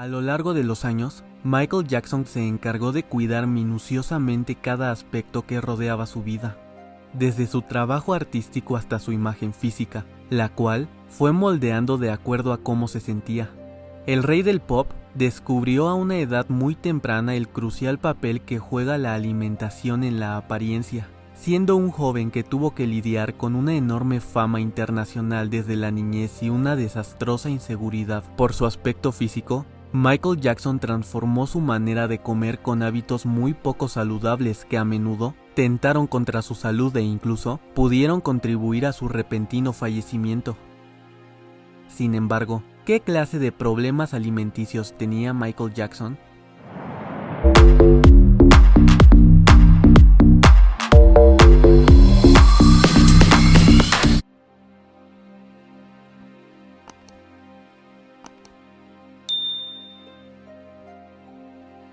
A lo largo de los años, Michael Jackson se encargó de cuidar minuciosamente cada aspecto que rodeaba su vida, desde su trabajo artístico hasta su imagen física, la cual fue moldeando de acuerdo a cómo se sentía. El rey del pop descubrió a una edad muy temprana el crucial papel que juega la alimentación en la apariencia. Siendo un joven que tuvo que lidiar con una enorme fama internacional desde la niñez y una desastrosa inseguridad por su aspecto físico, Michael Jackson transformó su manera de comer con hábitos muy poco saludables que a menudo tentaron contra su salud e incluso pudieron contribuir a su repentino fallecimiento. Sin embargo, ¿qué clase de problemas alimenticios tenía Michael Jackson?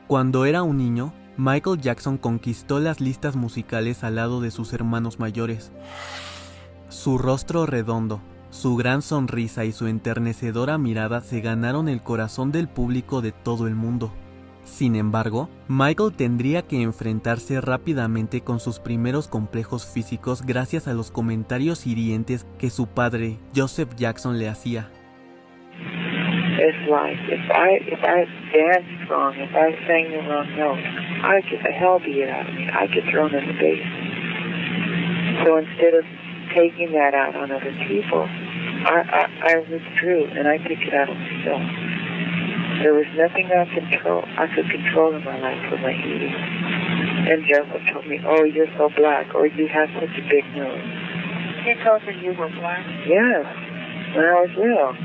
Cuando era un niño, Michael Jackson conquistó las listas musicales al lado de sus hermanos mayores. Su rostro redondo, su gran sonrisa y su enternecedora mirada se ganaron el corazón del público de todo el mundo. Sin embargo, Michael tendría que enfrentarse rápidamente con sus primeros complejos físicos gracias a los comentarios hirientes que su padre, Joseph Jackson, le hacía. It's like if I danced wrong, if I sang the wrong note, I'd get the hell beat out of me. I'd get thrown in the basement. So instead of taking that out on other people, I withdrew and I took it out on myself. There was nothing I could control in my life with my eating. And Joseph told me, "Oh, you're so black, or you have such a big nose." He told you you were black? Yes, when I was little.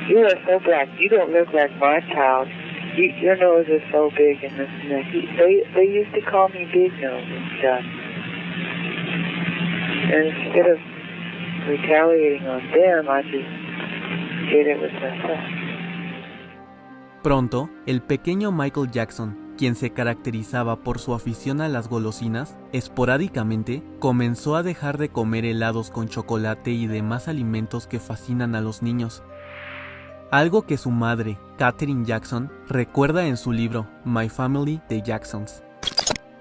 You are so black. You don't look like my child. Your nose is so big and this and that. They used to call me Big Nose and stuff. And instead of retaliating on them, I just did it with myself. Pronto, el pequeño Michael Jackson, quien se caracterizaba por su afición a las golosinas, esporádicamente comenzó a dejar de comer helados con chocolate y demás alimentos que fascinan a los niños. Algo que su madre, Katherine Jackson, recuerda en su libro My Family, The Jacksons.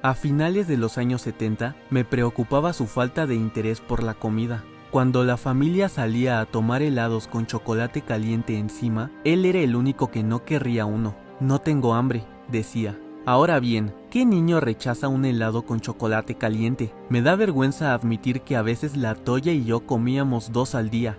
A finales de los años 70, me preocupaba su falta de interés por la comida. Cuando la familia salía a tomar helados con chocolate caliente encima, él era el único que no querría uno. No tengo hambre, decía. Ahora bien, ¿qué niño rechaza un helado con chocolate caliente? Me da vergüenza admitir que a veces la Toya y yo comíamos 2 al día.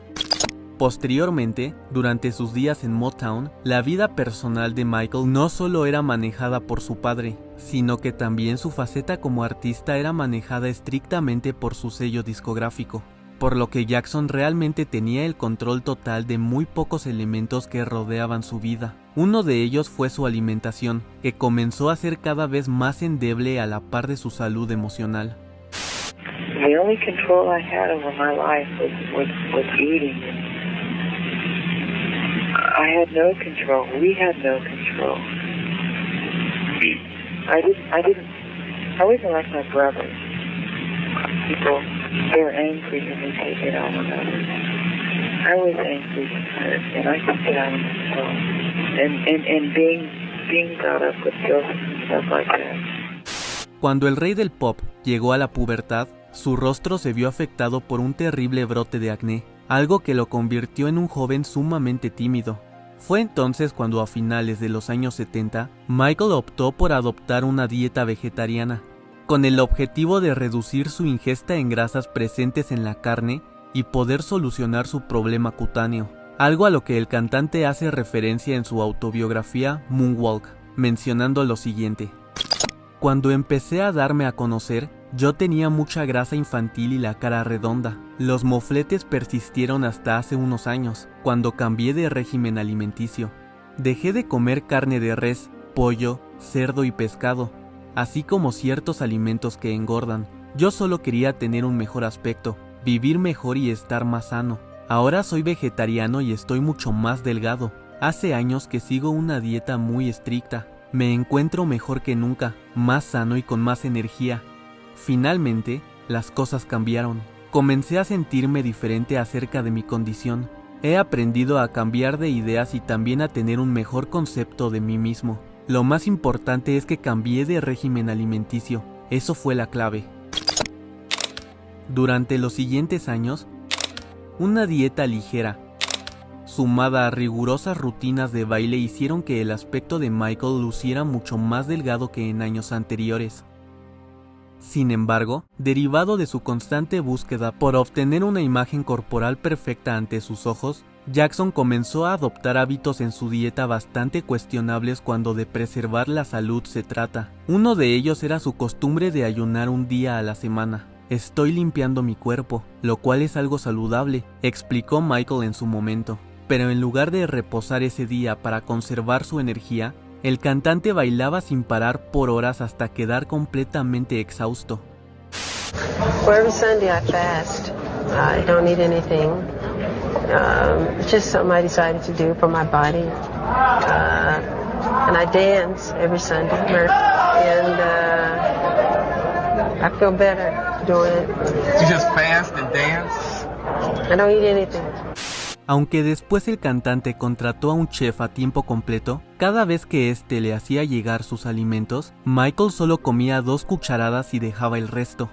Posteriormente, durante sus días en Motown, la vida personal de Michael no solo era manejada por su padre, sino que también su faceta como artista era manejada estrictamente por su sello discográfico, por lo que Jackson realmente tenía el control total de muy pocos elementos que rodeaban su vida. Uno de ellos fue su alimentación, que comenzó a ser cada vez más endeble a la par de su salud emocional. The only control I had over my life was eating. I had no control. We had no control. I wasn't like my brothers. People, they're angry and they take it out on others. I was angry and I took it out on myself. And being brought up with guilt and stuff like that. Cuando el rey del pop llegó a la pubertad, su rostro se vio afectado por un terrible brote de acné, algo que lo convirtió en un joven sumamente tímido. Fue entonces cuando a finales de los años 70, Michael optó por adoptar una dieta vegetariana, con el objetivo de reducir su ingesta en grasas presentes en la carne y poder solucionar su problema cutáneo, algo a lo que el cantante hace referencia en su autobiografía Moonwalk, mencionando lo siguiente: cuando empecé a darme a conocer, yo tenía mucha grasa infantil y la cara redonda. Los mofletes persistieron hasta hace unos años, cuando cambié de régimen alimenticio. Dejé de comer carne de res, pollo, cerdo y pescado, así como ciertos alimentos que engordan. Yo solo quería tener un mejor aspecto, vivir mejor y estar más sano. Ahora soy vegetariano y estoy mucho más delgado. Hace años que sigo una dieta muy estricta. Me encuentro mejor que nunca, más sano y con más energía. Finalmente, las cosas cambiaron. Comencé a sentirme diferente acerca de mi condición. He aprendido a cambiar de ideas y también a tener un mejor concepto de mí mismo. Lo más importante es que cambié de régimen alimenticio. Eso fue la clave. Durante los siguientes años, una dieta ligera, sumada a rigurosas rutinas de baile, hicieron que el aspecto de Michael luciera mucho más delgado que en años anteriores. Sin embargo, derivado de su constante búsqueda por obtener una imagen corporal perfecta ante sus ojos, Jackson comenzó a adoptar hábitos en su dieta bastante cuestionables cuando de preservar la salud se trata. Uno de ellos era su costumbre de ayunar un día a la semana. Estoy limpiando mi cuerpo, lo cual es algo saludable, explicó Michael en su momento. Pero en lugar de reposar ese día para conservar su energía, el cantante bailaba sin parar por horas hasta quedar completamente exhausto. Well, every Sunday I fast. I don't eat anything. It's just something I decided to do for my body. And I dance every Sunday. And I feel better doing it. You just fast and dance? I don't eat anything. Aunque después el cantante contrató a un chef a tiempo completo, cada vez que éste le hacía llegar sus alimentos, Michael solo comía 2 cucharadas y dejaba el resto.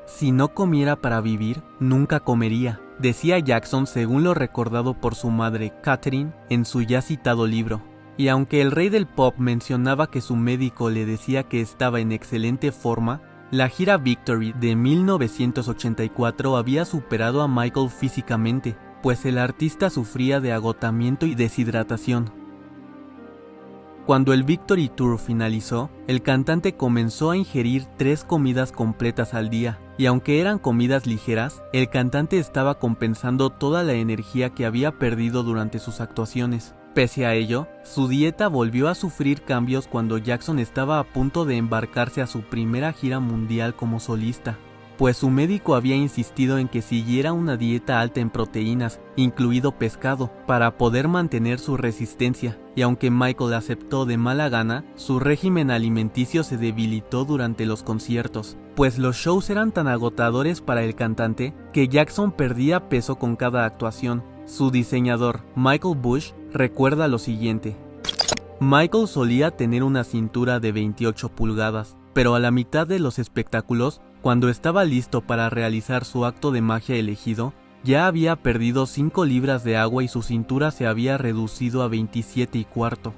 Si no comiera para vivir, nunca comería, decía Jackson según lo recordado por su madre, Catherine, en su ya citado libro. Y aunque el rey del pop mencionaba que su médico le decía que estaba en excelente forma, la gira Victory de 1984 había superado a Michael físicamente, pues el artista sufría de agotamiento y deshidratación. Cuando el Victory Tour finalizó, el cantante comenzó a ingerir 3 comidas completas al día, y aunque eran comidas ligeras, el cantante estaba compensando toda la energía que había perdido durante sus actuaciones. Pese a ello, su dieta volvió a sufrir cambios cuando Jackson estaba a punto de embarcarse a su primera gira mundial como solista, pues su médico había insistido en que siguiera una dieta alta en proteínas, incluido pescado, para poder mantener su resistencia, y aunque Michael aceptó de mala gana, su régimen alimenticio se debilitó durante los conciertos, pues los shows eran tan agotadores para el cantante que Jackson perdía peso con cada actuación. Su diseñador, Michael Bush, recuerda lo siguiente: Michael solía tener una cintura de 28 pulgadas, pero a la mitad de los espectáculos, cuando estaba listo para realizar su acto de magia elegido, ya había perdido 5 libras de agua y su cintura se había reducido a 27,25.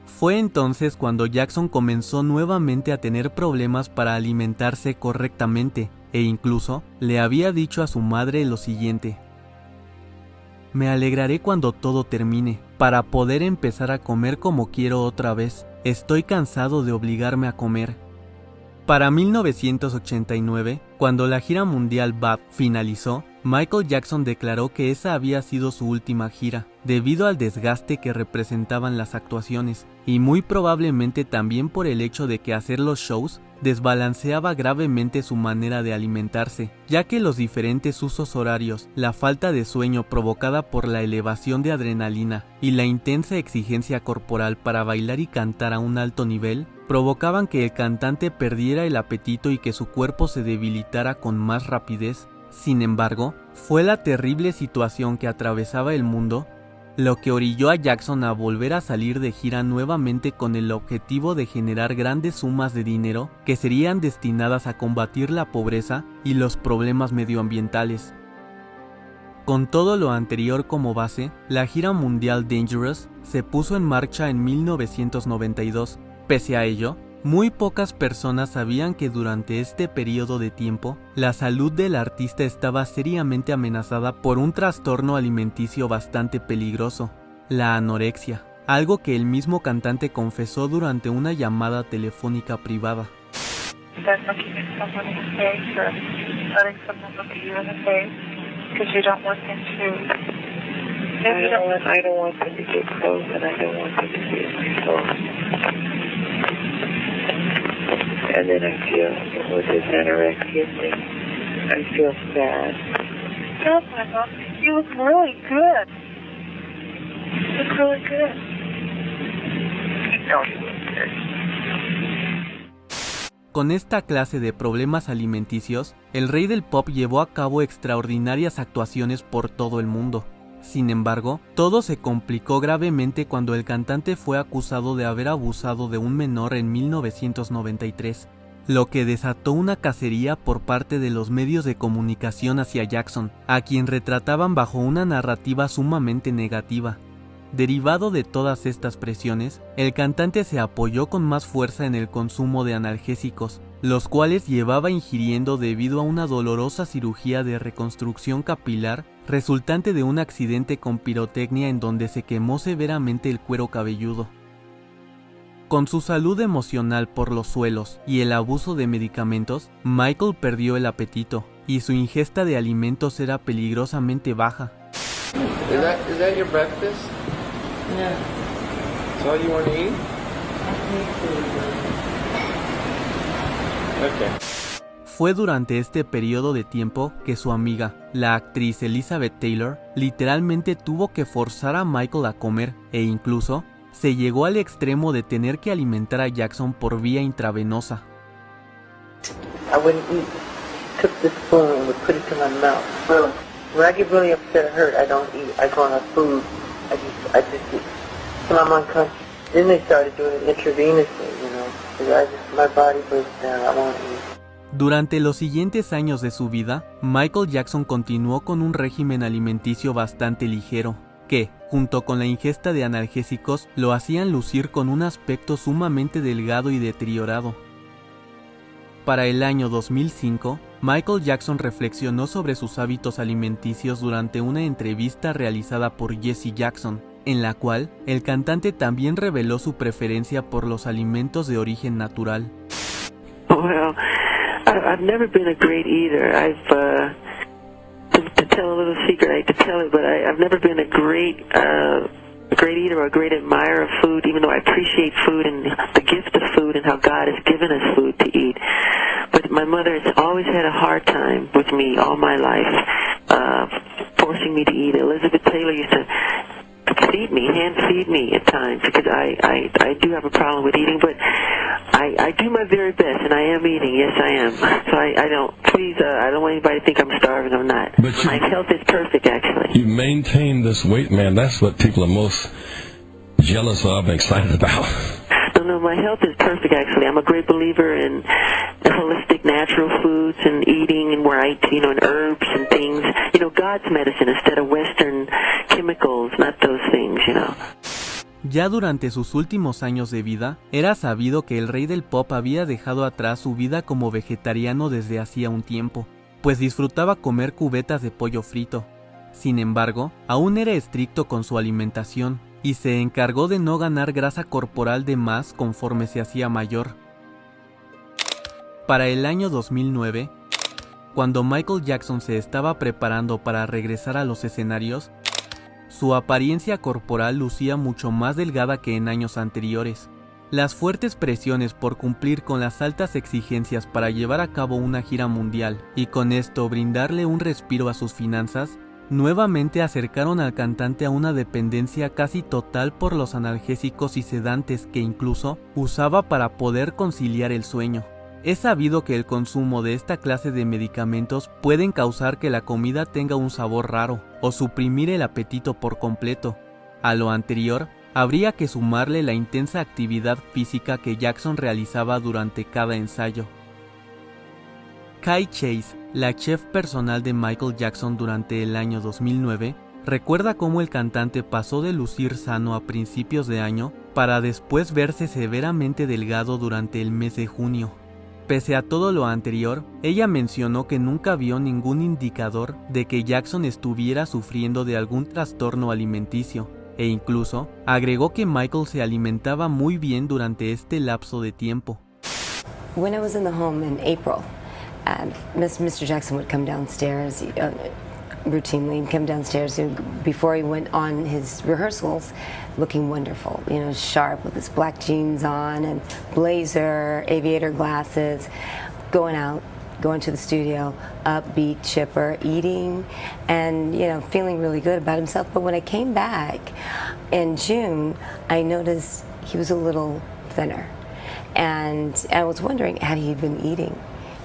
Fue entonces cuando Jackson comenzó nuevamente a tener problemas para alimentarse correctamente, e incluso le había dicho a su madre lo siguiente: me alegraré cuando todo termine, para poder empezar a comer como quiero otra vez. Estoy cansado de obligarme a comer. Para 1989, cuando la gira mundial Bad finalizó, Michael Jackson declaró que esa había sido su última gira, debido al desgaste que representaban las actuaciones, y muy probablemente también por el hecho de que hacer los shows desbalanceaba gravemente su manera de alimentarse, ya que los diferentes usos horarios, la falta de sueño provocada por la elevación de adrenalina y la intensa exigencia corporal para bailar y cantar a un alto nivel, provocaban que el cantante perdiera el apetito y que su cuerpo se debilitara con más rapidez. Sin embargo, fue la terrible situación que atravesaba el mundo lo que orilló a Jackson a volver a salir de gira nuevamente con el objetivo de generar grandes sumas de dinero que serían destinadas a combatir la pobreza y los problemas medioambientales. Con todo lo anterior como base, la gira mundial Dangerous se puso en marcha en 1992. Pese a ello, muy pocas personas sabían que durante este periodo de tiempo, la salud del artista estaba seriamente amenazada por un trastorno alimenticio bastante peligroso, la anorexia, algo que el mismo cantante confesó durante una llamada telefónica privada. And then I feel, with this anorexia thing, I feel sad. No, Mama, you look really good. You look really good. You know you look good. Con esta clase de problemas alimenticios, el rey del pop llevó a cabo extraordinarias actuaciones por todo el mundo. Sin embargo, todo se complicó gravemente cuando el cantante fue acusado de haber abusado de un menor en 1993, lo que desató una cacería por parte de los medios de comunicación hacia Jackson, a quien retrataban bajo una narrativa sumamente negativa. Derivado de todas estas presiones, el cantante se apoyó con más fuerza en el consumo de analgésicos, los cuales llevaba ingiriendo debido a una dolorosa cirugía de reconstrucción capilar resultante de un accidente con pirotecnia en donde se quemó severamente el cuero cabelludo. Con su salud emocional por los suelos y el abuso de medicamentos, Michael perdió el apetito y su ingesta de alimentos era peligrosamente baja. Is that your breakfast? No. That's all you want to eat? Okay. Fue durante este periodo de tiempo que su amiga, la actriz Elizabeth Taylor, literalmente tuvo que forzar a Michael a comer e incluso se llegó al extremo de tener que alimentar a Jackson por vía intravenosa. I wouldn't eat. Took the spoon and would put it to my mouth. Really? When I get really upset or hurt, I don't eat. I go on a food. I just eat. So I'm unconscious. Then they started doing it intravenously, you know. Because my body breaks down. I won't eat. Durante los siguientes años de su vida, Michael Jackson continuó con un régimen alimenticio bastante ligero, que, junto con la ingesta de analgésicos, lo hacían lucir con un aspecto sumamente delgado y deteriorado. Para el año 2005, Michael Jackson reflexionó sobre sus hábitos alimenticios durante una entrevista realizada por Jesse Jackson, en la cual el cantante también reveló su preferencia por los alimentos de origen natural. Well, I've never been a great eater. To tell a little secret, I hate to tell it, but I've never been a great eater or a great admirer of food, even though I appreciate food and the gift of food and how God has given us food to eat. But my mother has always had a hard time with me all my life, forcing me to eat. Elizabeth Taylor used to feed me, hand feed me at times, because I do have a problem with eating, but I do my very best, and I am eating, yes I am. So I don't want anybody to think I'm starving, I'm not. But my health is perfect, actually. You maintain this weight, man, that's what people are most jealous of and excited about. No, my health is perfect, actually. I'm a great believer in holistic, natural foods and eating, and where I eat, in herbs and things. God's medicine instead of Western chemicals, not those things, Ya durante sus últimos años de vida, era sabido que el rey del pop había dejado atrás su vida como vegetariano desde hacía un tiempo, pues disfrutaba comer cubetas de pollo frito. Sin embargo, aún era estricto con su alimentación, y se encargó de no ganar grasa corporal de más conforme se hacía mayor. Para el año 2009, cuando Michael Jackson se estaba preparando para regresar a los escenarios, su apariencia corporal lucía mucho más delgada que en años anteriores. Las fuertes presiones por cumplir con las altas exigencias para llevar a cabo una gira mundial y con esto brindarle un respiro a sus finanzas, nuevamente acercaron al cantante a una dependencia casi total por los analgésicos y sedantes que incluso usaba para poder conciliar el sueño. Es sabido que el consumo de esta clase de medicamentos pueden causar que la comida tenga un sabor raro o suprimir el apetito por completo. A lo anterior, habría que sumarle la intensa actividad física que Jackson realizaba durante cada ensayo. Kai Chase, la chef personal de Michael Jackson durante el año 2009, recuerda cómo el cantante pasó de lucir sano a principios de año para después verse severamente delgado durante el mes de junio. Pese a todo lo anterior, ella mencionó que nunca vio ningún indicador de que Jackson estuviera sufriendo de algún trastorno alimenticio, e incluso agregó que Michael se alimentaba muy bien durante este lapso de tiempo. When I was in the home in April, Mr. Jackson would come downstairs routinely and come downstairs before he went on his rehearsals looking wonderful, sharp with his black jeans on and blazer, aviator glasses, going to the studio, upbeat, chipper, eating, and, feeling really good about himself. But when I came back in June, I noticed he was a little thinner. And I was wondering, had he been eating?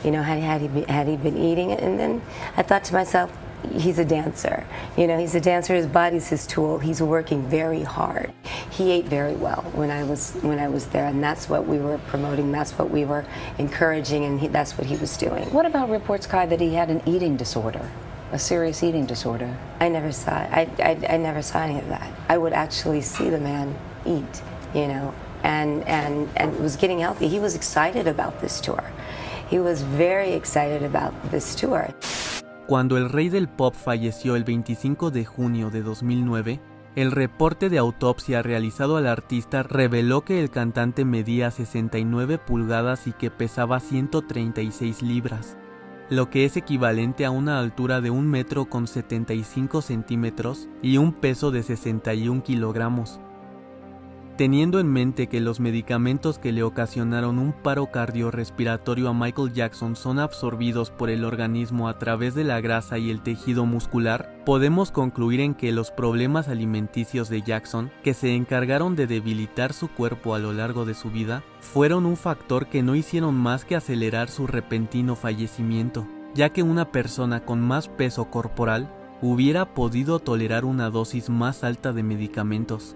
You know, had he been eating? And then I thought to myself, he's a dancer. You know, he's a dancer. His body's his tool. He's working very hard. He ate very well when I was there, and that's what we were promoting. That's what we were encouraging, and that's what he was doing. What about reports, Kai, that he had an eating disorder, a serious eating disorder? I never saw it. I never saw any of that. I would actually see the man eat, you know, and was getting healthy. He was excited about this tour. He was very excited about this tour. Cuando el rey del pop falleció el 25 de junio de 2009, el reporte de autopsia realizado al artista reveló que el cantante medía 69 pulgadas y que pesaba 136 libras, lo que es equivalente a una altura de 1 metro con 75 centímetros y un peso de 61 kilogramos. Teniendo en mente que los medicamentos que le ocasionaron un paro cardiorrespiratorio a Michael Jackson son absorbidos por el organismo a través de la grasa y el tejido muscular, podemos concluir en que los problemas alimenticios de Jackson, que se encargaron de debilitar su cuerpo a lo largo de su vida, fueron un factor que no hicieron más que acelerar su repentino fallecimiento, ya que una persona con más peso corporal hubiera podido tolerar una dosis más alta de medicamentos.